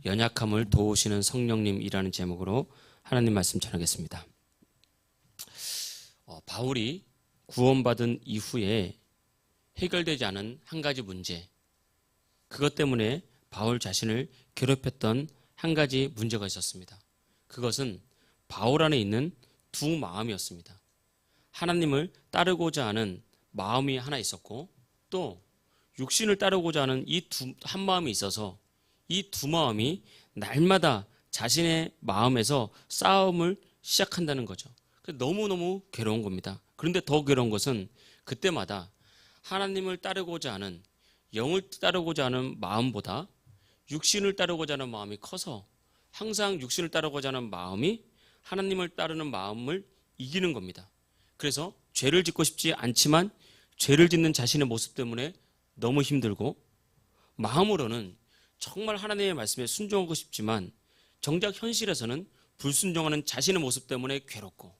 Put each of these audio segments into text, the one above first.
연약함을 도우시는 성령님이라는 제목으로 하나님 말씀 전하겠습니다. 바울이 구원받은 이후에 해결되지 않은 한 가지 문제, 그것 때문에 바울 자신을 괴롭혔던 한 가지 문제가 있었습니다. 그것은 바울 안에 있는 두 마음이었습니다. 하나님을 따르고자 하는 마음이 하나 있었고, 또 육신을 따르고자 하는 이 한 마음이 있어서 이 두 마음이 날마다 자신의 마음에서 싸움을 시작한다는 거죠. 너무너무 괴로운 겁니다. 그런데 더 괴로운 것은 그때마다 하나님을 따르고자 하는, 영을 따르고자 하는 마음보다 육신을 따르고자 하는 마음이 커서 항상 육신을 따르고자 하는 마음이 하나님을 따르는 마음을 이기는 겁니다. 그래서 죄를 짓고 싶지 않지만 죄를 짓는 자신의 모습 때문에 너무 힘들고, 마음으로는 정말 하나님의 말씀에 순종하고 싶지만 정작 현실에서는 불순종하는 자신의 모습 때문에 괴롭고,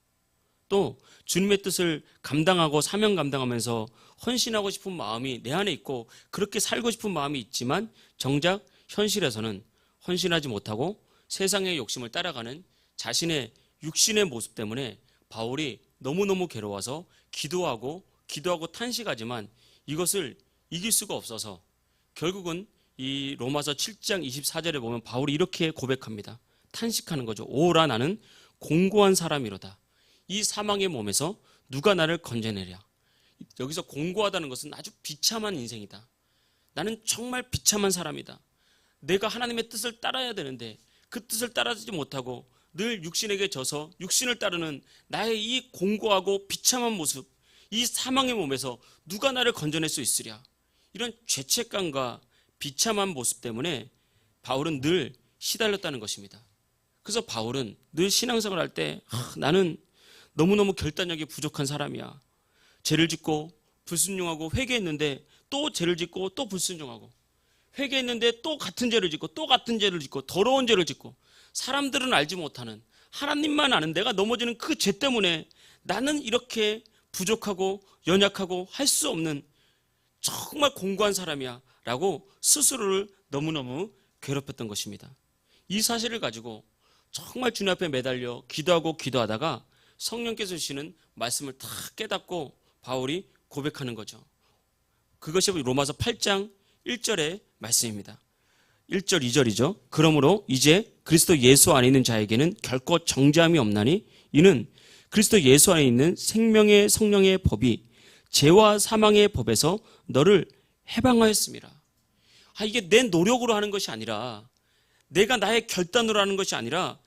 또 주님의 뜻을 감당하고 사명 감당하면서 헌신하고 싶은 마음이 내 안에 있고 그렇게 살고 싶은 마음이 있지만 정작 현실에서는 헌신하지 못하고 세상의 욕심을 따라가는 자신의 육신의 모습 때문에 바울이 너무너무 괴로워서 기도하고 탄식하지만 이것을 이길 수가 없어서 결국은 이 로마서 7장 24절에 보면 바울이 이렇게 고백합니다. 탄식하는 거죠. 오라 나는 공고한 사람이로다. 이 사망의 몸에서 누가 나를 건져내랴. 여기서 공고하다는 것은 아주 비참한 인생이다. 나는 정말 비참한 사람이다. 내가 하나님의 뜻을 따라야 되는데 그 뜻을 따르지 못하고 늘 육신에게 져서 육신을 따르는 나의 이 공고하고 비참한 모습, 이 사망의 몸에서 누가 나를 건져낼 수 있으랴. 이런 죄책감과 비참한 모습 때문에 바울은 늘 시달렸다는 것입니다. 그래서 바울은 늘 신앙생활 할 때 나는 너무너무 결단력이 부족한 사람이야. 죄를 짓고 불순종하고 회개했는데 또 죄를 짓고 또 불순종하고, 회개했는데 또 같은 죄를 짓고 또 같은 죄를 짓고 더러운 죄를 짓고, 사람들은 알지 못하는, 하나님만 아는 내가 넘어지는 그 죄 때문에 나는 이렇게 부족하고 연약하고 할 수 없는 정말 공고한 사람이야 라고 스스로를 너무너무 괴롭혔던 것입니다. 이 사실을 가지고 정말 주님 앞에 매달려 기도하다가 성령께서 주시는 말씀을 다 깨닫고 바울이 고백하는 거죠. 그것이 로마서 8장 1절의 말씀입니다. 1절 2절이죠. 그러므로 이제 그리스도 예수 안에 있는 자에게는 결코 정죄함이 없나니 이는 그리스도 예수 안에 있는 생명의 성령의 법이 죄와 사망의 법에서 너를 해방하였습니다. 이게 내 노력으로 하는 것이 아니라, 내가 나의 결단으로 하는 것이 아니라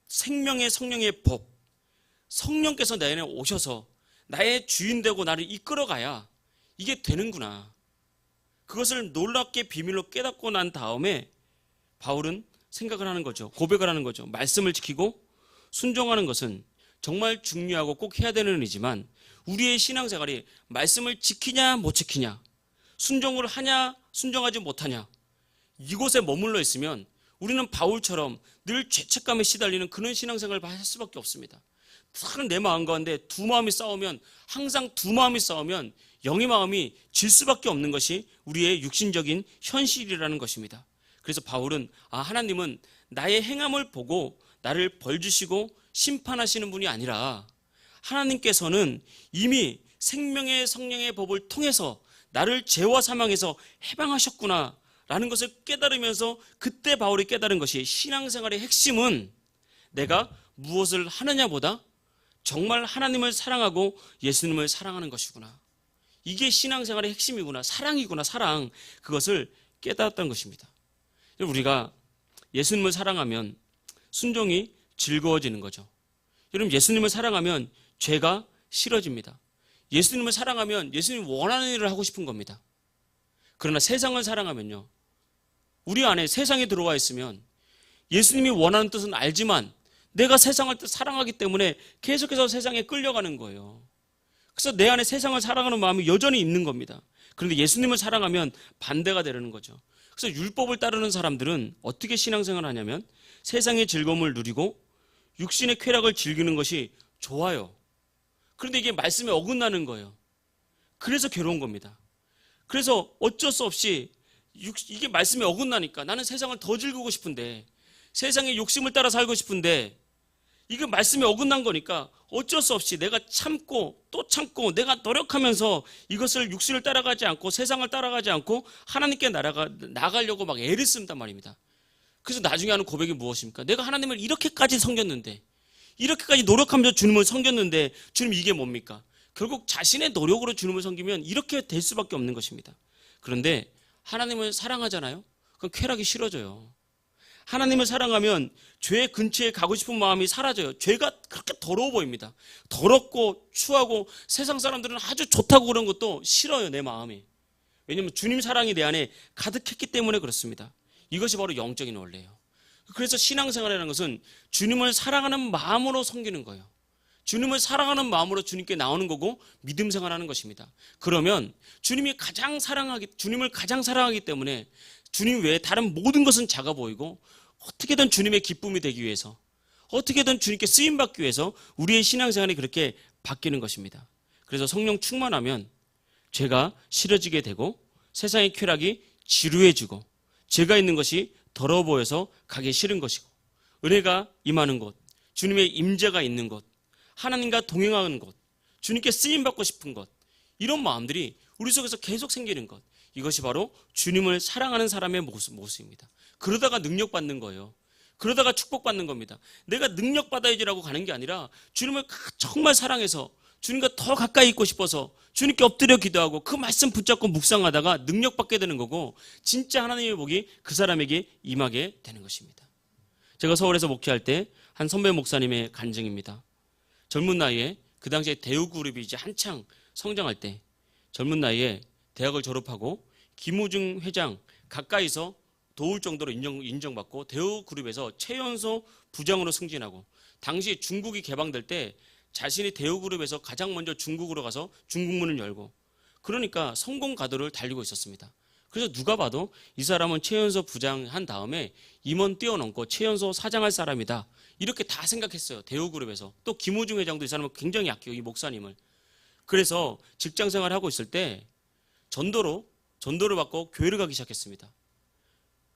생명의 성령의 법, 성령께서 내 안에 오셔서 나의 주인 되고 나를 이끌어가야 이게 되는구나. 그것을 놀랍게 비밀로 깨닫고 난 다음에 바울은 생각을 하는 거죠. 고백을 하는 거죠. 말씀을 지키고 순종하는 것은 정말 중요하고 꼭 해야 되는 일이지만 우리의 신앙생활이 말씀을 지키냐 못 지키냐, 순종을 하냐 순종하지 못하냐, 이곳에 머물러 있으면 우리는 바울처럼 늘 죄책감에 시달리는 그런 신앙생활을 할 수밖에 없습니다. 내 마음 가운데 두 마음이 싸우면, 항상 두 마음이 싸우면 영의 마음이 질 수밖에 없는 것이 우리의 육신적인 현실이라는 것입니다. 그래서 바울은 하나님은 나의 행함을 보고 나를 벌주시고 심판하시는 분이 아니라 하나님께서는 이미 생명의 성령의 법을 통해서 나를 죄와 사망에서 해방하셨구나 라는 것을 깨달으면서, 그때 바울이 깨달은 것이 신앙생활의 핵심은 내가 무엇을 하느냐보다 정말 하나님을 사랑하고 예수님을 사랑하는 것이구나. 이게 신앙생활의 핵심이구나. 사랑이구나. 사랑. 그것을 깨달았던 것입니다. 우리가 예수님을 사랑하면 순종이 즐거워지는 거죠. 여러분, 예수님을 사랑하면 죄가 싫어집니다. 예수님을 사랑하면 예수님 원하는 일을 하고 싶은 겁니다. 그러나 세상을 사랑하면요, 우리 안에 세상이 들어와 있으면 예수님이 원하는 뜻은 알지만 내가 세상을 사랑하기 때문에 계속해서 세상에 끌려가는 거예요. 그래서 내 안에 세상을 사랑하는 마음이 여전히 있는 겁니다. 그런데 예수님을 사랑하면 반대가 되는 거죠. 그래서 율법을 따르는 사람들은 어떻게 신앙생활을 하냐면 세상의 즐거움을 누리고 육신의 쾌락을 즐기는 것이 좋아요. 그런데 이게 말씀에 어긋나는 거예요. 그래서 괴로운 겁니다. 그래서 어쩔 수 없이 이게 말씀에 어긋나니까 나는 세상을 더 즐기고 싶은데, 세상의 욕심을 따라 살고 싶은데, 이게 말씀에 어긋난 거니까 어쩔 수 없이 내가 참고 또 참고 내가 노력하면서 이것을 육신을 따라가지 않고 세상을 따라가지 않고 하나님께 나가려고 막 애를 쓴단 말입니다. 그래서 나중에 하는 고백이 무엇입니까? 내가 하나님을 이렇게까지 섬겼는데, 이렇게까지 노력하면서 주님을 섬겼는데, 주님 이게 뭡니까? 결국 자신의 노력으로 주님을 섬기면 이렇게 될 수밖에 없는 것입니다. 그런데 하나님을 사랑하잖아요? 그럼 쾌락이 싫어져요. 하나님을 사랑하면 죄 근처에 가고 싶은 마음이 사라져요. 죄가 그렇게 더러워 보입니다. 더럽고 추하고 세상 사람들은 아주 좋다고 그런 것도 싫어요, 내 마음에. 왜냐하면 주님 사랑이 내 안에 가득했기 때문에 그렇습니다. 이것이 바로 영적인 원리예요. 그래서 신앙생활이라는 것은 주님을 사랑하는 마음으로 섬기는 거예요. 주님을 사랑하는 마음으로 주님께 나오는 거고 믿음 생활하는 것입니다. 그러면 주님을 가장 사랑하기 때문에 주님 외에 다른 모든 것은 작아 보이고, 어떻게든 주님의 기쁨이 되기 위해서, 어떻게든 주님께 쓰임받기 위해서 우리의 신앙생활이 그렇게 바뀌는 것입니다. 그래서 성령 충만하면 죄가 싫어지게 되고 세상의 쾌락이 지루해지고 죄가 있는 것이 더러워 보여서 가기 싫은 것이고, 은혜가 임하는 곳, 주님의 임재가 있는 곳, 하나님과 동행하는 곳, 주님께 쓰임받고 싶은 것, 이런 마음들이 우리 속에서 계속 생기는 것, 이것이 바로 주님을 사랑하는 사람의 모습입니다. 그러다가 능력받는 거예요. 그러다가 축복받는 겁니다. 내가 능력받아야지라고 가는 게 아니라 주님을 정말 사랑해서 주님과 더 가까이 있고 싶어서 주님께 엎드려 기도하고 그 말씀 붙잡고 묵상하다가 능력받게 되는 거고, 진짜 하나님의 복이 그 사람에게 임하게 되는 것입니다. 제가 서울에서 목회할 때 한 선배 목사님의 간증입니다. 젊은 나이에, 그 당시에 대우그룹이 이제 한창 성장할 때, 젊은 나이에 대학을 졸업하고 김우중 회장 가까이서 도울 정도로 인정받고 대우그룹에서 최연소 부장으로 승진하고, 당시 중국이 개방될 때 자신이 대우그룹에서 가장 먼저 중국으로 가서 중국문을 열고, 그러니까 성공 가도를 달리고 있었습니다. 그래서 누가 봐도 이 사람은 최연소 부장 한 다음에 임원 뛰어넘고 최연소 사장할 사람이다, 이렇게 다 생각했어요. 대우그룹에서. 또 김우중 회장도 이 사람을 굉장히 아끼고, 이 목사님을. 그래서 직장생활을 하고 있을 때 전도를 받고 교회를 가기 시작했습니다.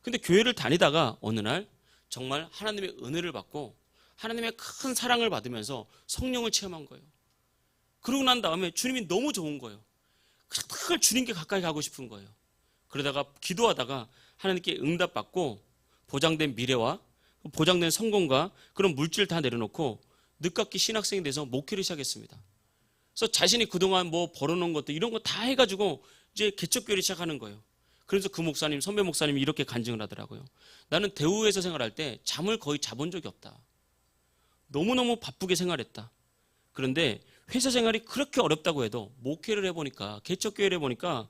근데 교회를 다니다가 어느 날 정말 하나님의 은혜를 받고 하나님의 큰 사랑을 받으면서 성령을 체험한 거예요. 그러고 난 다음에 주님이 너무 좋은 거예요. 그걸 주님께 가까이 가고 싶은 거예요. 그러다가 기도하다가 하나님께 응답받고 보장된 미래와 보장된 성공과 그런 물질 다 내려놓고 늦깎이 신학생이 돼서 목회를 시작했습니다. 그래서 자신이 그동안 뭐 벌어놓은 것도 이런 거 다 해가지고 이제 개척교회를 시작하는 거예요. 그래서 그 목사님, 선배 목사님이 이렇게 간증을 하더라고요. 나는 대우에서 생활할 때 잠을 거의 자본 적이 없다. 너무너무 바쁘게 생활했다. 그런데 회사 생활이 그렇게 어렵다고 해도 목회를 해보니까, 개척교회를 해보니까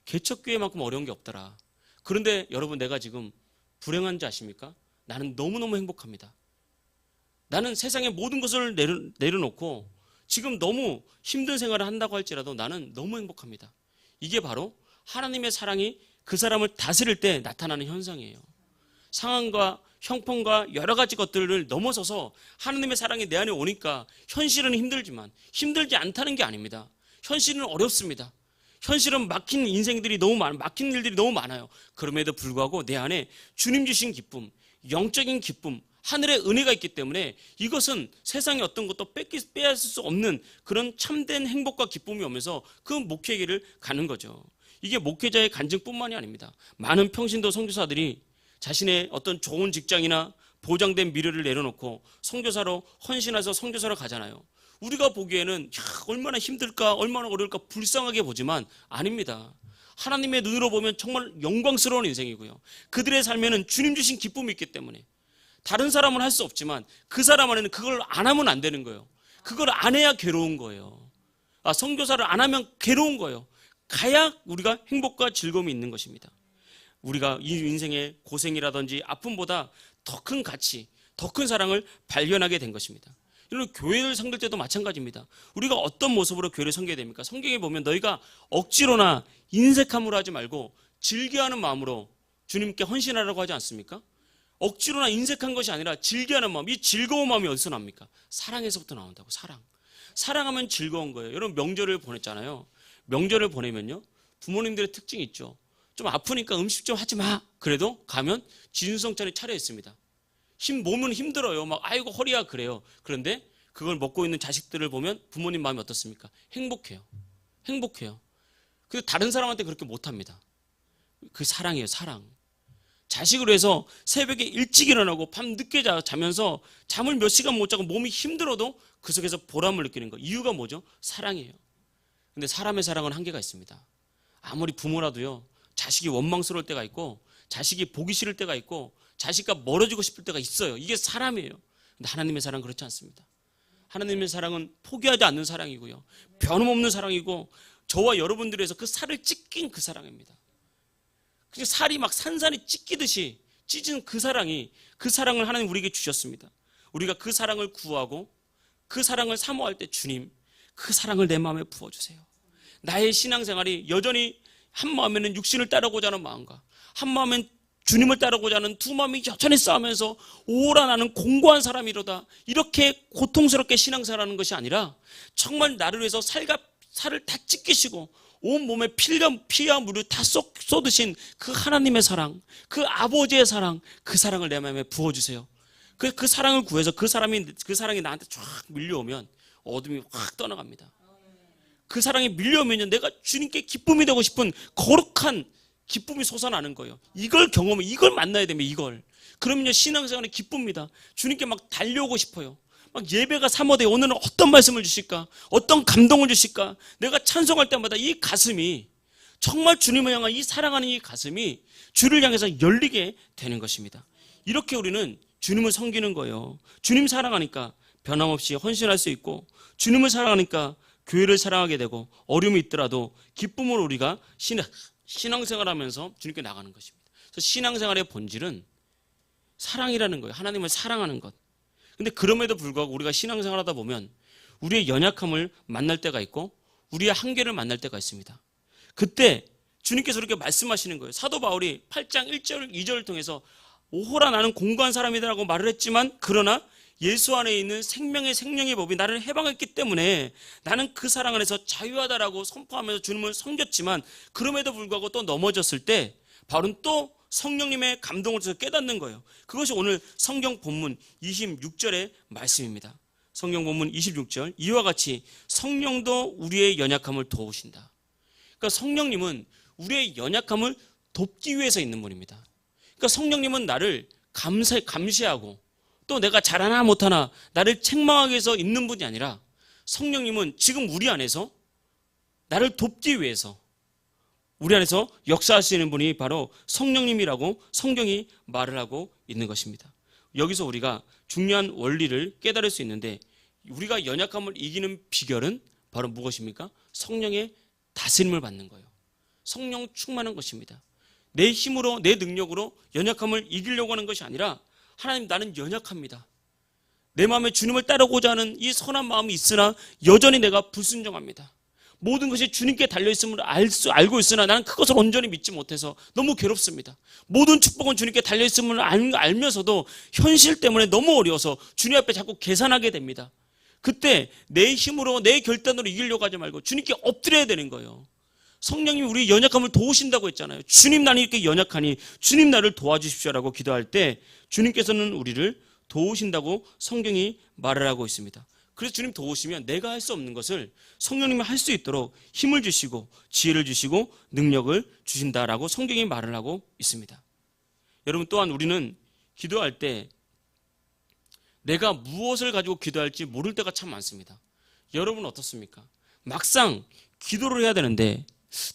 개척교회만큼 어려운 게 없더라. 그런데 여러분, 내가 지금 불행한지 아십니까? 나는 너무너무 행복합니다. 나는 세상의 모든 것을 내려놓고 지금 너무 힘든 생활을 한다고 할지라도 나는 너무 행복합니다. 이게 바로 하나님의 사랑이 그 사람을 다스릴 때 나타나는 현상이에요. 상황과 형편과 여러 가지 것들을 넘어서서 하나님의 사랑이 내 안에 오니까 현실은 힘들지만 힘들지 않다는 게 아닙니다. 현실은 어렵습니다. 현실은 막힌 인생들이 너무 막힌 일들이 너무 많아요. 그럼에도 불구하고 내 안에 주님 주신 기쁨, 영적인 기쁨, 하늘의 은혜가 있기 때문에 이것은 세상의 어떤 것도 빼앗을 수 없는 그런 참된 행복과 기쁨이 오면서 그 목회길을 가는 거죠. 이게 목회자의 간증뿐만이 아닙니다. 많은 평신도 선교사들이 자신의 어떤 좋은 직장이나 보장된 미래를 내려놓고 선교사로 헌신해서 선교사로 가잖아요. 우리가 보기에는 얼마나 힘들까, 얼마나 어려울까 불쌍하게 보지만 아닙니다. 하나님의 눈으로 보면 정말 영광스러운 인생이고요. 그들의 삶에는 주님 주신 기쁨이 있기 때문에 다른 사람은 할 수 없지만 그 사람 안에는 그걸 안 하면 안 되는 거예요. 그걸 안 해야 괴로운 거예요. 선교사를 안 하면 괴로운 거예요. 가야 우리가 행복과 즐거움이 있는 것입니다. 우리가 이 인생의 고생이라든지 아픔보다 더 큰 가치, 더 큰 사랑을 발견하게 된 것입니다. 이런 교회를 섬길 때도 마찬가지입니다. 우리가 어떤 모습으로 교회를 섬겨야 됩니까? 성경에 보면 너희가 억지로나 인색함으로 하지 말고 즐겨하는 마음으로 주님께 헌신하라고 하지 않습니까? 억지로나 인색한 것이 아니라 즐겨하는 마음, 이 즐거운 마음이 어디서 납니까? 사랑에서부터 나온다고. 사랑하면 즐거운 거예요. 여러분, 명절을 보냈잖아요. 명절을 보내면요, 부모님들의 특징이 있죠. 좀 아프니까 음식 좀 하지 마. 그래도 가면 진수성찬이 차려 있습니다. 몸은 힘들어요. 막 아이고 허리야 그래요. 그런데 그걸 먹고 있는 자식들을 보면 부모님 마음이 어떻습니까? 행복해요. 행복해요. 근데 다른 사람한테 그렇게 못합니다. 그 사랑이에요, 사랑. 자식을 위해서 새벽에 일찍 일어나고 밤 늦게 자면서 잠을 몇 시간 못 자고 몸이 힘들어도 그 속에서 보람을 느끼는 거. 이유가 뭐죠? 사랑이에요. 근데 사람의 사랑은 한계가 있습니다. 아무리 부모라도요, 자식이 원망스러울 때가 있고 자식이 보기 싫을 때가 있고 자식과 멀어지고 싶을 때가 있어요. 이게 사람이에요. 근데 하나님의 사랑은 그렇지 않습니다. 하나님의 사랑은 포기하지 않는 사랑이고요, 변함없는 사랑이고, 저와 여러분들에서 그 살을 찢긴 그 사랑입니다. 살이 막 산산이 찢기듯이 찢은 그 사랑을 하나님 우리에게 주셨습니다. 우리가 그 사랑을 구하고 그 사랑을 사모할 때 주님, 그 사랑을 내 마음에 부어주세요. 나의 신앙생활이 여전히 한 마음에는 육신을 따르고자 하는 마음과 한 마음엔 주님을 따르고자 하는 두 마음이 여전히 싸우면서 오라 나는 공고한 사람이로다, 이렇게 고통스럽게 신앙생활하는 것이 아니라 정말 나를 위해서 살을 다 찢기시고 온 몸에 피와 물을 다 쏟으신 그 하나님의 사랑, 그 아버지의 사랑, 그 사랑을 내 마음에 부어주세요. 그 사랑을 구해서 그 사랑이 나한테 쫙 밀려오면 어둠이 확 떠나갑니다. 그 사랑이 밀려오면 내가 주님께 기쁨이 되고 싶은 거룩한 기쁨이 솟아나는 거예요. 이걸 이걸 만나야 됩니다. 이걸. 그러면요, 신앙생활이 기쁩니다. 주님께 막 달려오고 싶어요. 막 예배가 사모돼요. 오늘은 어떤 말씀을 주실까? 어떤 감동을 주실까? 내가 찬송할 때마다 이 가슴이, 정말 주님을 향한 이 사랑하는 이 가슴이 주를 향해서 열리게 되는 것입니다. 이렇게 우리는 주님을 섬기는 거예요. 주님 사랑하니까 변함없이 헌신할 수 있고, 주님을 사랑하니까 교회를 사랑하게 되고, 어려움이 있더라도 기쁨으로 우리가 신앙생활하면서 주님께 나가는 것입니다. 그래서 신앙생활의 본질은 사랑이라는 거예요. 하나님을 사랑하는 것. 근데 그럼에도 불구하고 우리가 신앙생활하다 보면 우리의 연약함을 만날 때가 있고 우리의 한계를 만날 때가 있습니다. 그때 주님께서 이렇게 말씀하시는 거예요. 사도 바울이 8장 1절 2절을 통해서 오호라 나는 공고한 사람이다라고 말을 했지만, 그러나 예수 안에 있는 생명의 법이 나를 해방했기 때문에 나는 그 사랑 안에서 자유하다라고 선포하면서 주님을 섬겼지만, 그럼에도 불구하고 또 넘어졌을 때 바울은 또 성령님의 감동을 통해서 깨닫는 거예요. 그것이 오늘 성경 본문 26절의 말씀입니다. 성경 본문 26절, 이와 같이 성령도 우리의 연약함을 도우신다. 그러니까 성령님은 우리의 연약함을 돕기 위해서 있는 분입니다. 그러니까 성령님은 나를 감시하고 또 내가 잘하나 못하나 나를 책망하기 위해서 있는 분이 아니라, 성령님은 지금 우리 안에서 나를 돕기 위해서 우리 안에서 역사하시는 분이 바로 성령님이라고 성경이 말을 하고 있는 것입니다. 여기서 우리가 중요한 원리를 깨달을 수 있는데, 우리가 연약함을 이기는 비결은 바로 무엇입니까? 성령의 다스림을 받는 거예요. 성령 충만한 것입니다. 내 힘으로, 내 능력으로 연약함을 이기려고 하는 것이 아니라, 하나님, 나는 연약합니다. 내 마음에 주님을 따르고자 하는 이 선한 마음이 있으나 여전히 내가 불순종합니다. 모든 것이 주님께 달려있음을 알고 있으나 나는 그것을 온전히 믿지 못해서 너무 괴롭습니다. 모든 축복은 주님께 달려있음을 알면서도 현실 때문에 너무 어려워서 주님 앞에 자꾸 계산하게 됩니다. 그때 내 힘으로, 내 결단으로 이기려고 하지 말고 주님께 엎드려야 되는 거예요. 성령님이 우리 연약함을 도우신다고 했잖아요. 주님, 나는 이렇게 연약하니 주님 나를 도와주십시오라고 기도할 때 주님께서는 우리를 도우신다고 성경이 말을 하고 있습니다. 그래서 주님 도우시면 내가 할 수 없는 것을 성령님이 할 수 있도록 힘을 주시고 지혜를 주시고 능력을 주신다라고 성경이 말을 하고 있습니다. 여러분, 또한 우리는 기도할 때 내가 무엇을 가지고 기도할지 모를 때가 참 많습니다. 여러분은 어떻습니까? 막상 기도를 해야 되는데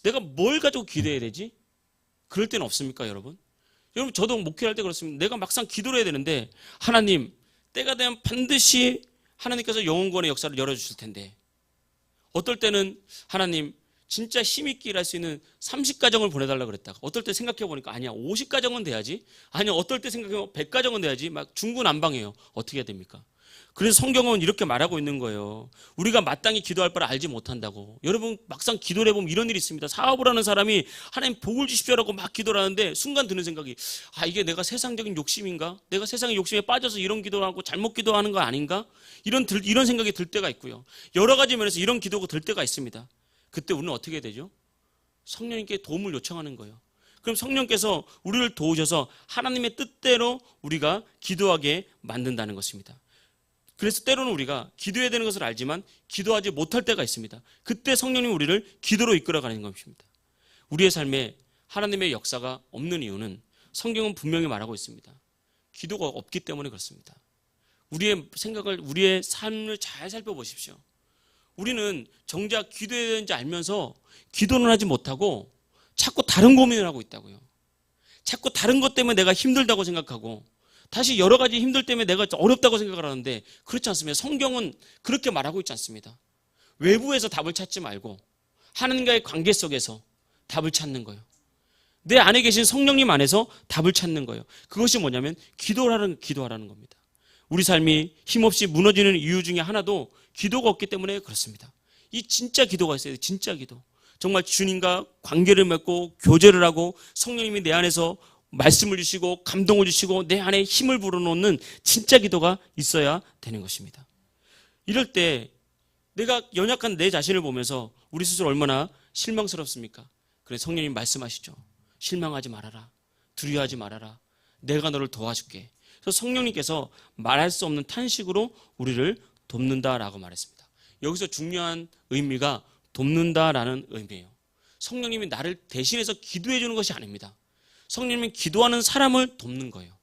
내가 뭘 가지고 기도해야 되지? 그럴 때는 없습니까, 여러분? 여러분, 저도 목회할 때 그렇습니다. 내가 막상 기도를 해야 되는데, 하나님, 때가 되면 반드시 하나님께서 영혼권의 역사를 열어주실 텐데, 어떨 때는 하나님, 진짜 힘있게 일할 수 있는 30가정을 보내달라고 그랬다가, 어떨 때 생각해보니까 아니야, 50가정은 돼야지, 아니야, 어떨 때 생각해보면 100가정은 돼야지, 막 중구난방해요. 어떻게 해야 됩니까? 그래서 성경은 이렇게 말하고 있는 거예요. 우리가 마땅히 기도할 바를 알지 못한다고. 여러분, 막상 기도를 해보면 이런 일이 있습니다. 사업을 하는 사람이 하나님 복을 주십시오라고 막 기도를 하는데, 순간 드는 생각이, 이게 내가 세상적인 욕심인가? 내가 세상의 욕심에 빠져서 이런 기도를 하고 잘못 기도하는 거 아닌가? 이런 생각이 들 때가 있고요. 여러 가지 면에서 이런 기도가 들 때가 있습니다. 그때 우리는 어떻게 해야 되죠? 성령님께 도움을 요청하는 거예요. 그럼 성령께서 우리를 도우셔서 하나님의 뜻대로 우리가 기도하게 만든다는 것입니다. 그래서 때로는 우리가 기도해야 되는 것을 알지만 기도하지 못할 때가 있습니다. 그때 성령님이 우리를 기도로 이끌어가는 것입니다. 우리의 삶에 하나님의 역사가 없는 이유는 성경은 분명히 말하고 있습니다. 기도가 없기 때문에 그렇습니다. 우리의 생각을, 우리의 삶을 잘 살펴보십시오. 우리는 정작 기도해야 되는지 알면서 기도는 하지 못하고 자꾸 다른 고민을 하고 있다고요. 자꾸 다른 것 때문에 내가 힘들다고 생각하고 다시 여러 가지 힘들 때문에 내가 어렵다고 생각을 하는데 그렇지 않습니다. 성경은 그렇게 말하고 있지 않습니다. 외부에서 답을 찾지 말고 하나님과의 관계 속에서 답을 찾는 거예요. 내 안에 계신 성령님 안에서 답을 찾는 거예요. 그것이 뭐냐면 기도하라는 겁니다. 우리 삶이 힘없이 무너지는 이유 중에 하나도 기도가 없기 때문에 그렇습니다. 이 진짜 기도가 있어야 돼요. 진짜 기도. 정말 주님과 관계를 맺고 교제를 하고 성령님이 내 안에서 말씀을 주시고 감동을 주시고 내 안에 힘을 불어넣는 진짜 기도가 있어야 되는 것입니다. 이럴 때 내가 연약한 내 자신을 보면서 우리 스스로 얼마나 실망스럽습니까? 그래서 성령님 말씀하시죠. 실망하지 말아라. 두려워하지 말아라. 내가 너를 도와줄게. 그래서 성령님께서 말할 수 없는 탄식으로 우리를 돕는다라고 말했습니다. 여기서 중요한 의미가 돕는다라는 의미예요. 성령님이 나를 대신해서 기도해 주는 것이 아닙니다. 성령님이 기도하는 사람을 돕는 거예요.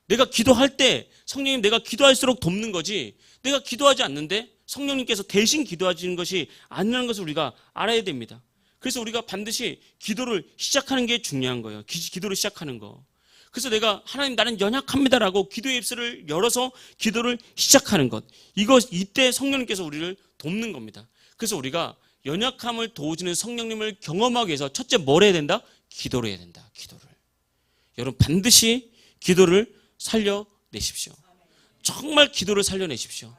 내가 기도할 때 성령님 내가 기도할수록 돕는 거지 내가 기도하지 않는데 성령님께서 대신 기도하시는 것이 아니라는 것을 우리가 알아야 됩니다. 그래서 우리가 반드시 기도를 시작하는 게 중요한 거예요. 기도를 시작하는 거. 그래서 내가 하나님 나는 연약합니다라고 기도의 입술을 열어서 기도를 시작하는 것. 이때 성령님께서 우리를 돕는 겁니다. 그래서 우리가 연약함을 도우시는 성령님을 경험하기 위해서 첫째 뭘 해야 된다? 기도를 해야 된다. 기도를. 여러분 반드시 기도를 살려내십시오. 정말 기도를 살려내십시오.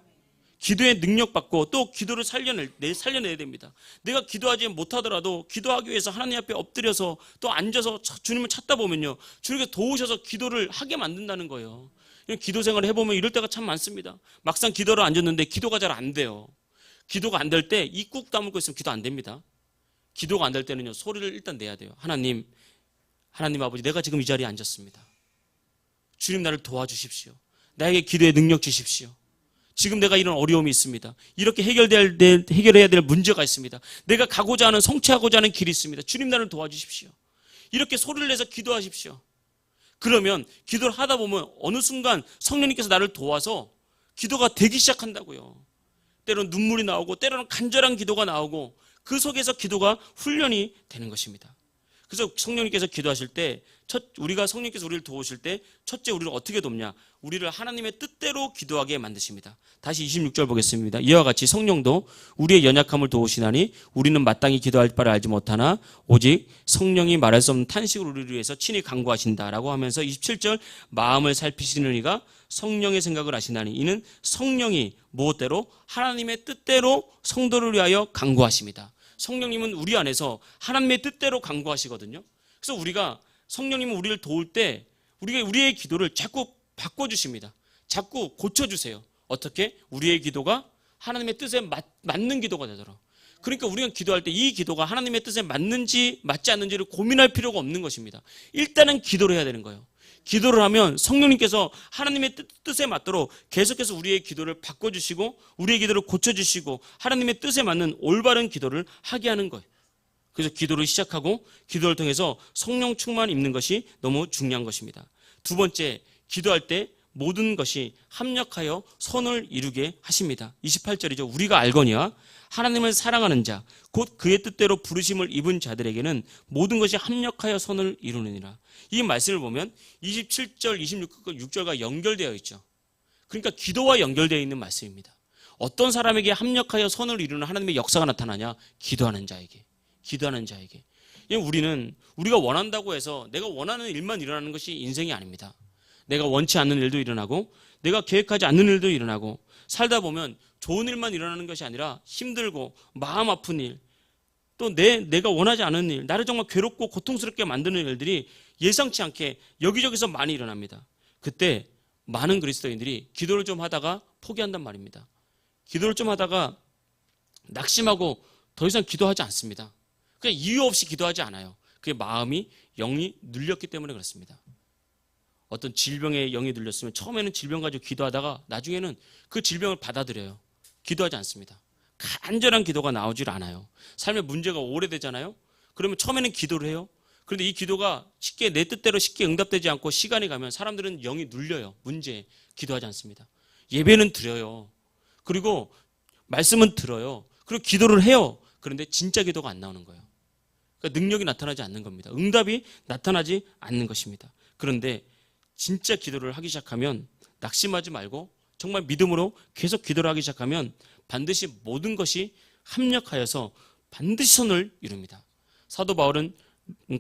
기도의 능력 받고 또 기도를 살려내야 됩니다. 내가 기도하지 못하더라도 기도하기 위해서 하나님 앞에 엎드려서 또 앉아서 주님을 찾다 보면요. 주님께서 도우셔서 기도를 하게 만든다는 거예요. 기도 생활을 해보면 이럴 때가 참 많습니다. 막상 기도를 앉았는데 기도가 잘 안 돼요. 기도가 안 될 때 입 꾹 다물고 있으면 기도 안 됩니다. 기도가 안 될 때는요. 소리를 일단 내야 돼요. 하나님 아버지 내가 지금 이 자리에 앉았습니다. 주님 나를 도와주십시오. 나에게 기도의 능력 주십시오. 지금 내가 이런 어려움이 있습니다. 이렇게 해결해야 될 문제가 있습니다. 내가 가고자 하는 성취하고자 하는 길이 있습니다. 주님 나를 도와주십시오. 이렇게 소리를 내서 기도하십시오. 그러면 기도를 하다 보면 어느 순간 성령님께서 나를 도와서 기도가 되기 시작한다고요. 때로는 눈물이 나오고 때로는 간절한 기도가 나오고 그 속에서 기도가 훈련이 되는 것입니다. 그래서 성령님께서 기도하실 때 우리가 성령님께서 우리를 도우실 때 첫째 우리를 어떻게 돕냐? 우리를 하나님의 뜻대로 기도하게 만드십니다. 다시 26절 보겠습니다. 이와 같이 성령도 우리의 연약함을 도우시나니 우리는 마땅히 기도할 바를 알지 못하나 오직 성령이 말할 수 없는 탄식으로 우리를 위해서 친히 간구하신다라고 하면서 27절 마음을 살피시는 이가 성령의 생각을 아시나니 이는 성령이 무엇대로 하나님의 뜻대로 성도를 위하여 간구하십니다. 성령님은 우리 안에서 하나님의 뜻대로 간구하시거든요. 그래서 성령님은 우리를 도울 때 우리의 기도를 자꾸 바꿔주십니다. 자꾸 고쳐주세요. 어떻게? 우리의 기도가 하나님의 뜻에 맞는 기도가 되도록. 그러니까 우리가 기도할 때 이 기도가 하나님의 뜻에 맞는지 맞지 않는지를 고민할 필요가 없는 것입니다. 일단은 기도를 해야 되는 거예요. 기도를 하면 성령님께서 하나님의 뜻에 맞도록 계속해서 우리의 기도를 바꿔주시고 우리의 기도를 고쳐주시고 하나님의 뜻에 맞는 올바른 기도를 하게 하는 거예요. 그래서 기도를 시작하고 기도를 통해서 성령 충만 입는 것이 너무 중요한 것입니다. 두 번째, 기도할 때 모든 것이 합력하여 선을 이루게 하십니다. 28절이죠. 우리가 알거니와 하나님을 사랑하는 자, 곧 그의 뜻대로 부르심을 입은 자들에게는 모든 것이 합력하여 선을 이루느니라. 이 말씀을 보면 27절, 26절과 연결되어 있죠. 그러니까 기도와 연결되어 있는 말씀입니다. 어떤 사람에게 합력하여 선을 이루는 하나님의 역사가 나타나냐? 기도하는 자에게. 우리가 원한다고 해서 내가 원하는 일만 일어나는 것이 인생이 아닙니다. 내가 원치 않는 일도 일어나고 내가 계획하지 않는 일도 일어나고 살다 보면 좋은 일만 일어나는 것이 아니라 힘들고 마음 아픈 일, 또 내가 원하지 않은 일, 나를 정말 괴롭고 고통스럽게 만드는 일들이 예상치 않게 여기저기서 많이 일어납니다. 그때 많은 그리스도인들이 기도를 좀 하다가 포기한단 말입니다. 기도를 좀 하다가 낙심하고 더 이상 기도하지 않습니다. 그냥 이유 없이 기도하지 않아요. 그게 마음이 영이 눌렸기 때문에 그렇습니다. 어떤 질병에 영이 눌렸으면 처음에는 질병 가지고 기도하다가 나중에는 그 질병을 받아들여요. 기도하지 않습니다. 간절한 기도가 나오질 않아요. 삶의 문제가 오래되잖아요. 그러면 처음에는 기도를 해요. 그런데 이 기도가 쉽게 내 뜻대로 쉽게 응답되지 않고 시간이 가면 사람들은 영이 눌려요. 문제에 기도하지 않습니다. 예배는 드려요. 그리고 말씀은 들어요. 그리고 기도를 해요. 그런데 진짜 기도가 안 나오는 거예요. 그러니까 능력이 나타나지 않는 겁니다. 응답이 나타나지 않는 것입니다. 그런데 진짜 기도를 하기 시작하면 낙심하지 말고 정말 믿음으로 계속 기도를 하기 시작하면 반드시 모든 것이 합력하여서 반드시 선을 이룹니다. 사도 바울은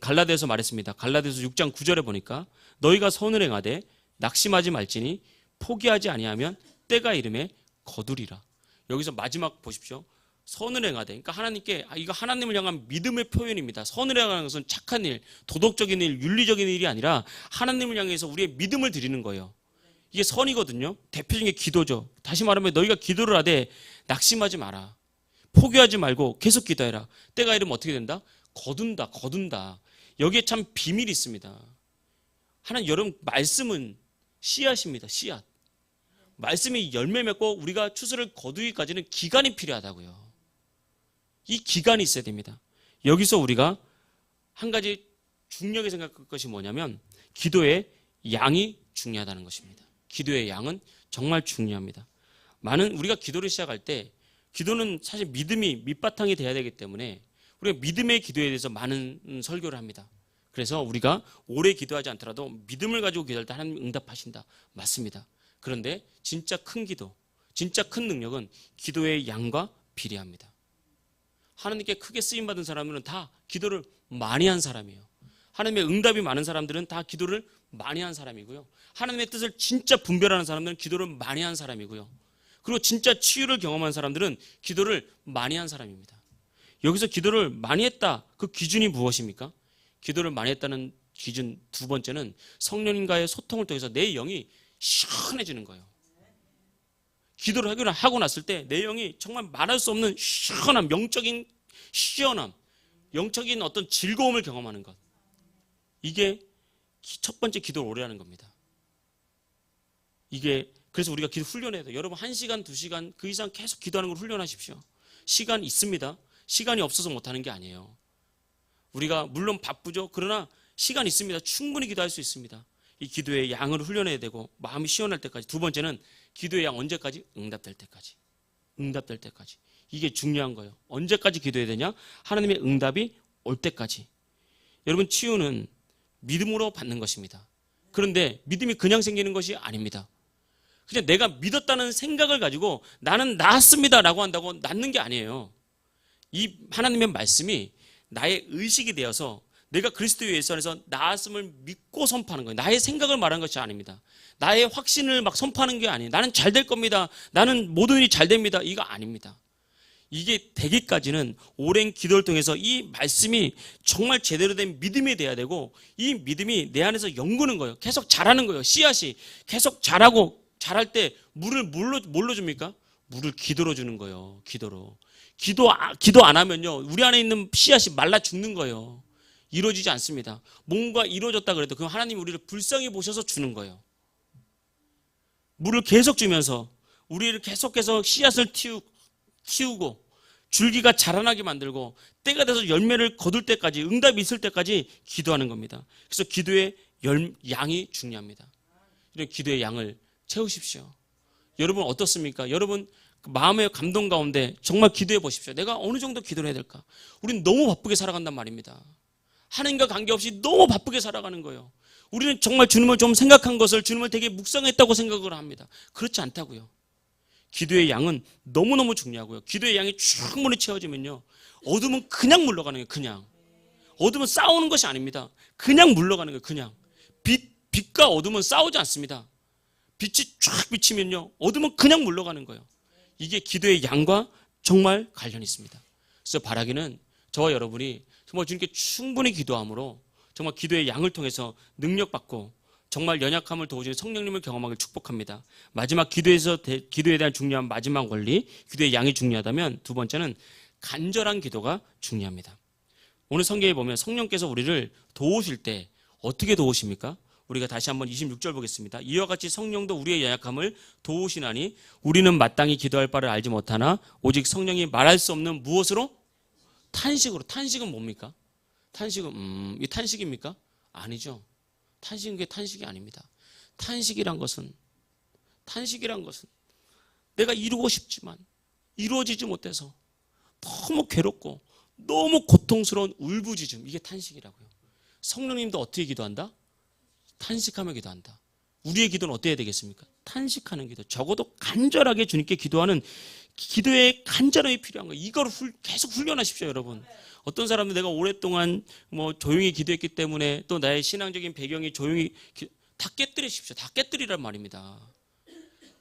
갈라디아서 말했습니다. 갈라디아서 6장 9절에 보니까 너희가 선을 행하되 낙심하지 말지니 포기하지 아니하면 때가 이름에 거두리라. 여기서 마지막 보십시오. 선을 행하되, 그러니까 하나님께, 이거 하나님을 향한 믿음의 표현입니다. 선을 행하는 것은 착한 일, 도덕적인 일, 윤리적인 일이 아니라 하나님을 향해서 우리의 믿음을 드리는 거예요. 이게 선이거든요. 대표적인 게 기도죠. 다시 말하면 너희가 기도를 하되 낙심하지 마라. 포기하지 말고 계속 기도해라. 때가 이르면 어떻게 된다? 거둔다. 여기에 참 비밀이 있습니다. 하나님, 여러분, 말씀은 씨앗입니다. 씨앗. 말씀이 열매 맺고 우리가 추수를 거두기까지는 기간이 필요하다고요. 이 기간이 있어야 됩니다. 여기서 우리가 한 가지 중요하게 생각할 것이 뭐냐면 기도의 양이 중요하다는 것입니다. 기도의 양은 정말 중요합니다. 우리가 기도를 시작할 때 기도는 사실 믿음이 밑바탕이 돼야 되기 때문에 우리가 믿음의 기도에 대해서 많은 설교를 합니다. 그래서 우리가 오래 기도하지 않더라도 믿음을 가지고 기도할 때 하나님 응답하신다. 맞습니다. 그런데 진짜 큰 기도, 진짜 큰 능력은 기도의 양과 비례합니다. 하나님께 크게 쓰임받은 사람들은 다 기도를 많이 한 사람이에요. 하나님의 응답이 많은 사람들은 다 기도를 많이 한 사람이고요. 하나님의 뜻을 진짜 분별하는 사람들은 기도를 많이 한 사람이고요. 그리고 진짜 치유를 경험한 사람들은 기도를 많이 한 사람입니다. 여기서 기도를 많이 했다. 그 기준이 무엇입니까? 기도를 많이 했다는 기준 두 번째는 성령님과의 소통을 통해서 내 영이 시원해지는 거예요. 기도를 하고 났을 때 내 영이 정말 말할 수 없는 시원함, 영적인 시원함, 영적인 어떤 즐거움을 경험하는 것. 이게 첫 번째 기도를 오래 하는 겁니다. 그래서 우리가 기도 훈련해야 돼요. 여러분 1시간, 2시간 그 이상 계속 기도하는 걸 훈련하십시오. 시간 있습니다. 시간이 없어서 못하는 게 아니에요. 우리가 물론 바쁘죠. 그러나 시간 있습니다. 충분히 기도할 수 있습니다. 이 기도의 양을 훈련해야 되고 마음이 시원할 때까지. 두 번째는 기도의 양 언제까지? 응답될 때까지. 응답될 때까지. 이게 중요한 거예요. 언제까지 기도해야 되냐? 하나님의 응답이 올 때까지. 여러분 치유는 믿음으로 받는 것입니다. 그런데 믿음이 그냥 생기는 것이 아닙니다. 그냥 내가 믿었다는 생각을 가지고 나는 나았습니다라고 한다고 낫는 게 아니에요. 이 하나님의 말씀이 나의 의식이 되어서 내가 그리스도 예수 안에서 나았음을 믿고 선포하는 거예요. 나의 생각을 말하는 것이 아닙니다. 나의 확신을 막 선포하는 게 아니에요. 나는 잘 될 겁니다. 나는 모든 일이 잘 됩니다. 이거 아닙니다. 이게 되기까지는 오랜 기도를 통해서 이 말씀이 정말 제대로 된 믿음이 돼야 되고 이 믿음이 내 안에서 연구는 거예요. 계속 자라는 거예요. 씨앗이 계속 자라고 자랄 때 물을 뭘로 줍니까? 물을 기도로 주는 거예요. 기도로. 기도 안 하면요. 우리 안에 있는 씨앗이 말라 죽는 거예요. 이루어지지 않습니다. 뭔가 이루어졌다 그래도 그럼 하나님이 우리를 불쌍히 보셔서 주는 거예요. 물을 계속 주면서 우리를 계속해서 씨앗을 키우고 줄기가 자라나게 만들고 때가 돼서 열매를 거둘 때까지 응답이 있을 때까지 기도하는 겁니다. 그래서 기도의 양이 중요합니다. 이런 기도의 양을 채우십시오. 여러분 어떻습니까? 여러분 마음의 감동 가운데 정말 기도해 보십시오. 내가 어느 정도 기도를 해야 될까? 우리는 너무 바쁘게 살아간단 말입니다. 하나님과 관계없이 너무 바쁘게 살아가는 거예요. 우리는 정말 주님을 좀 생각한 것을 주님을 되게 묵상했다고 생각을 합니다. 그렇지 않다고요. 기도의 양은 너무너무 중요하고요. 기도의 양이 충분히 채워지면요. 어둠은 그냥 물러가는 거예요. 그냥. 어둠은 싸우는 것이 아닙니다. 그냥 물러가는 거예요. 그냥. 빛과 어둠은 싸우지 않습니다. 빛이 쫙 비치면요. 어둠은 그냥 물러가는 거예요. 이게 기도의 양과 정말 관련이 있습니다. 그래서 바라기는 저와 여러분이 정말 주님께 충분히 기도함으로 정말 기도의 양을 통해서 능력받고 정말 연약함을 도우시는 성령님을 경험하길 축복합니다. 마지막 기도에 대한 중요한 마지막 원리, 기도의 양이 중요하다면 두 번째는 간절한 기도가 중요합니다. 오늘 성경에 보면 성령께서 우리를 도우실 때 어떻게 도우십니까? 우리가 다시 한번 26절 보겠습니다. 이와 같이 성령도 우리의 연약함을 도우시나니 우리는 마땅히 기도할 바를 알지 못하나 오직 성령이 말할 수 없는 무엇으로? 탄식으로. 탄식은 뭡니까? 탄식은 이 탄식입니까? 아니죠. 탄식은 게 탄식이 아닙니다. 탄식이란 것은 내가 이루고 싶지만 이루어지지 못해서 너무 괴롭고 너무 고통스러운 울부짖음, 이게 탄식이라고요. 성령님도 어떻게 기도한다? 탄식하며 기도한다. 우리의 기도는 어때야 되겠습니까? 탄식하는 기도. 적어도 간절하게 주님께 기도하는 기도의 간절함이 필요한 거예요. 이걸 계속 훈련하십시오, 여러분. 어떤 사람들 내가 오랫동안 조용히 기도했기 때문에 또 나의 신앙적인 배경이 다 깨뜨리십시오. 다 깨뜨리란 말입니다.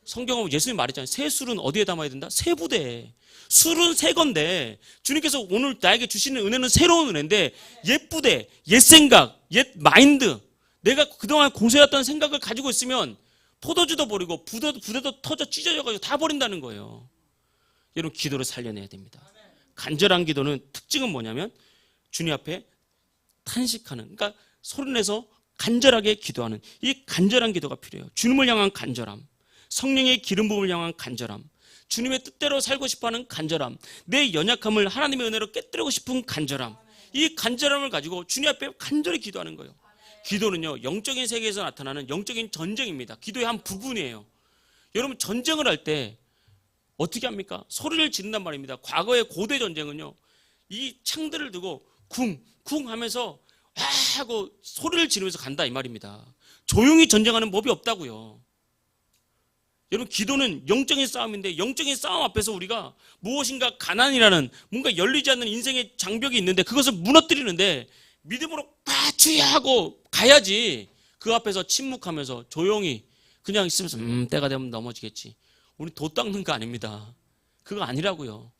성경은 예수님이 말했잖아요. 새 술은 어디에 담아야 된다? 새 부대에. 술은 새 건데 주님께서 오늘 나에게 주시는 은혜는 새로운 은혜인데 옛 부대, 옛 생각, 옛 마인드, 내가 그동안 고생했던 생각을 가지고 있으면 포도주도 버리고 부대도 터져 찢어져가지고 다 버린다는 거예요. 여러분, 기도를 살려내야 됩니다. 간절한 기도는 특징은 뭐냐면 주님 앞에 탄식하는, 그러니까 소리내서 간절하게 기도하는 이 간절한 기도가 필요해요. 주님을 향한 간절함, 성령의 기름 부음을 향한 간절함, 주님의 뜻대로 살고 싶어하는 간절함, 내 연약함을 하나님의 은혜로 깨뜨리고 싶은 간절함, 이 간절함을 가지고 주님 앞에 간절히 기도하는 거예요. 기도는요, 영적인 세계에서 나타나는 영적인 전쟁입니다. 기도의 한 부분이에요. 여러분, 전쟁을 할 때 어떻게 합니까? 소리를 지른단 말입니다. 과거의 고대 전쟁은요, 이 창들을 두고 쿵 하면서 와 하고 소리를 지르면서 간다 이 말입니다. 조용히 전쟁하는 법이 없다고요. 여러분, 기도는 영적인 싸움인데 영적인 싸움 앞에서 우리가 무엇인가 가난이라는 뭔가 열리지 않는 인생의 장벽이 있는데 그것을 무너뜨리는데 믿음으로 주야 하고 가야지. 그 앞에서 침묵하면서 조용히 그냥 있으면서 때가 되면 넘어지겠지. 우리 도 닦는 거 아닙니다. 그거 아니라고요.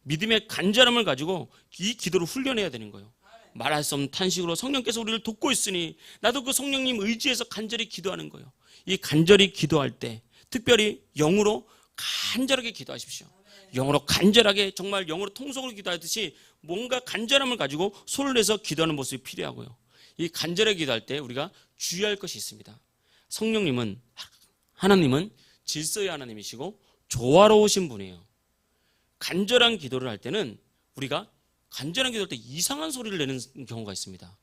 믿음의 간절함을 가지고 이 기도를 훈련해야 되는 거예요. 말할 수 없는 탄식으로 성령께서 우리를 돕고 있으니 나도 그 성령님 의지해서 간절히 기도하는 거예요. 이 간절히 기도할 때 특별히 영으로 간절하게 기도하십시오. 영으로 간절하게, 정말 영으로 통속으로 기도하듯이 뭔가 간절함을 가지고 소리를 내서 기도하는 모습이 필요하고요. 이 간절하게 기도할 때 우리가 주의할 것이 있습니다. 하나님은 질서의 하나님이시고 조화로우신 분이에요. 간절한 기도를 할 때는 우리가 간절한 기도할 때 이상한 소리를 내는 경우가 있습니다.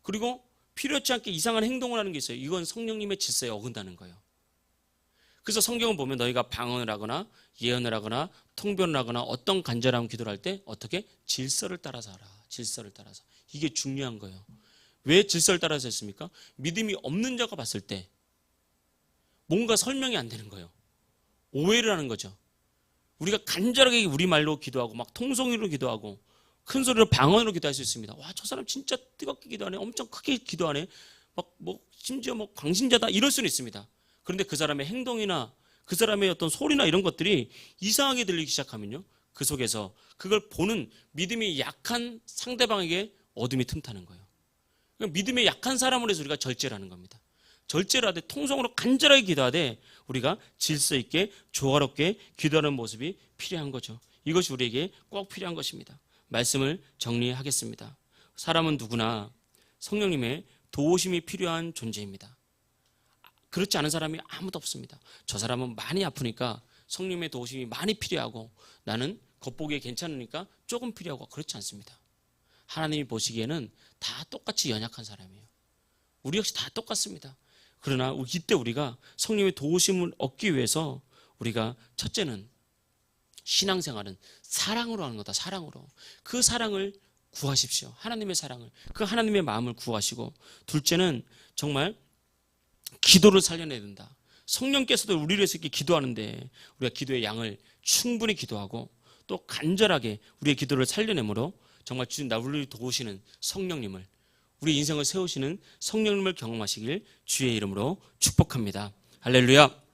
그리고 필요치 않게 이상한 행동을 하는 게 있어요. 이건 성령님의 질서에 어긋나는 거예요. 그래서 성경을 보면 너희가 방언을 하거나 예언을 하거나 통변을 하거나 어떤 간절한 기도를 할 때 어떻게? 질서를 따라서 하라. 질서를 따라서. 이게 중요한 거예요. 왜 질서를 따라서 했습니까? 믿음이 없는 자가 봤을 때 뭔가 설명이 안 되는 거예요. 오해를 하는 거죠. 우리가 간절하게 우리말로 기도하고 막 통성으로 기도하고 큰 소리로 방언으로 기도할 수 있습니다. 와, 저 사람 진짜 뜨겁게 기도하네. 엄청 크게 기도하네. 심지어 광신자다. 이럴 수는 있습니다. 그런데 그 사람의 행동이나 그 사람의 어떤 소리나 이런 것들이 이상하게 들리기 시작하면요, 그 속에서 그걸 보는 믿음이 약한 상대방에게 어둠이 틈타는 거예요. 그러니까 믿음이 약한 사람을 해서 우리가 절제를 하는 겁니다. 절제를 하되 통성으로 간절하게 기도하되 우리가 질서 있게 조화롭게 기도하는 모습이 필요한 거죠. 이것이 우리에게 꼭 필요한 것입니다. 말씀을 정리하겠습니다. 사람은 누구나 성령님의 도우심이 필요한 존재입니다. 그렇지 않은 사람이 아무도 없습니다. 저 사람은 많이 아프니까 성령님의 도우심이 많이 필요하고 나는 겉보기에 괜찮으니까 조금 필요하고, 그렇지 않습니다. 하나님이 보시기에는 다 똑같이 연약한 사람이에요. 우리 역시 다 똑같습니다. 그러나 이때 우리가 성령의 도우심을 얻기 위해서 우리가 첫째는 신앙생활은 사랑으로 하는 거다. 사랑으로. 그 사랑을 구하십시오. 하나님의 사랑을, 그 하나님의 마음을 구하시고, 둘째는 정말 기도를 살려내야 된다. 성령께서도 우리를 위해서 이렇게 기도하는데 우리가 기도의 양을 충분히 기도하고 또 간절하게 우리의 기도를 살려내므로 정말 주님 우리를 도우시는 성령님을, 우리 인생을 세우시는 성령님을 경험하시길 주의 이름으로 축복합니다. 할렐루야.